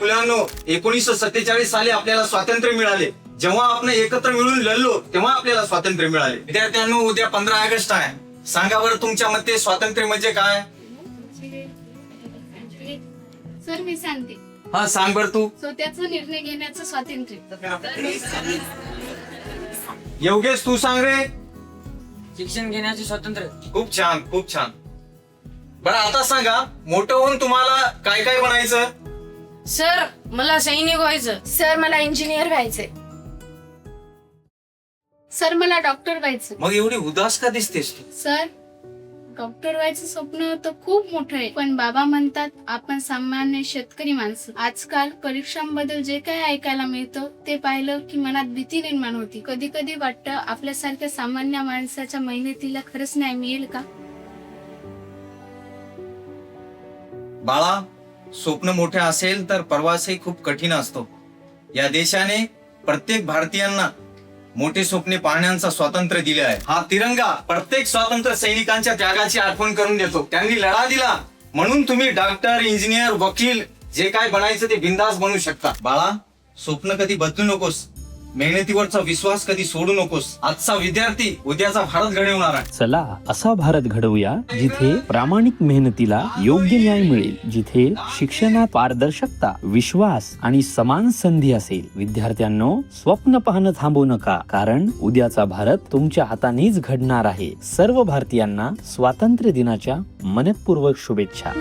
मुलांनो, 1947 साली आपल्याला स्वातंत्र्य मिळाले. जेव्हा आपण एकत्र मिळून लढलो तेव्हा आपल्याला स्वातंत्र्य मिळाले. विद्यार्थ्यांनो, उद्या 15 ऑगस्ट आहे. सांगा बरं तुमच्या मते स्वातंत्र्य म्हणजे काय? सर मी सांगते. हा सांग बरं तू. स्वतःचा निर्णय घेण्याचं स्वातंत्र्य. योगेश तू सांग रे. शिक्षण घेण्याचे स्वातंत्र्य. खूप छान, खूप छान. बरं आता सांगा, मोठं होऊन तुम्हाला काय काय बनायचं? सर मला सैनिक व्हायचं. सर मला इंजिनियर व्हायचंय. सर मला डॉक्टर व्हायचं. मग एवढी उदास का दिसतेस तू? सर डॉक्टर व्हायचं स्वप्न तर खूप मोठं आहे, पण बाबा म्हणतात आपण सामान्य शेतकरी माणसं. आजकाल परीक्षांबद्दल जे काही ऐकायला मिळतं ते पाहिलं की मनात भीती निर्माण होती. कधी कधी वाटतं आपल्यासारख्या सामान्य माणसाच्या मेहनतीला खरंच न्याय मिळेल का? बाळा, स्वप्न मोठे असेल तर प्रवासही खूप कठीण असतो. या देशाने प्रत्येक भारतीयांना मोठे स्वप्ने पाहण्याचं स्वातंत्र्य दिले आहे. हा तिरंगा प्रत्येक स्वातंत्र्य सैनिकांच्या त्यागाची आठवण करून देतो. त्यांनी लढा दिला म्हणून तुम्ही डॉक्टर, इंजिनियर, वकील जे काय बनायचं ते बिंदास बनू शकता. बाळा, स्वप्न कधी बदलू नकोस. मेहनतीवरचा विश्वास कधी सोडू नकोस. आजचा विद्यार्थी उद्याचा भारत घडवणार आहे. चला असा भारत घडवूया जिथे प्रामाणिक मेहनतीला योग्य न्याय मिळेल, जिथे शिक्षणात पारदर्शकता, विश्वास आणि समान संधी असेल. विद्यार्थ्यांनो, स्वप्न पाहणं थांबवू नका, कारण उद्याचा भारत तुमच्या हातानेच घडणार आहे. सर्व भारतीयांना स्वातंत्र्य दिनाच्या मनपूर्वक शुभेच्छा.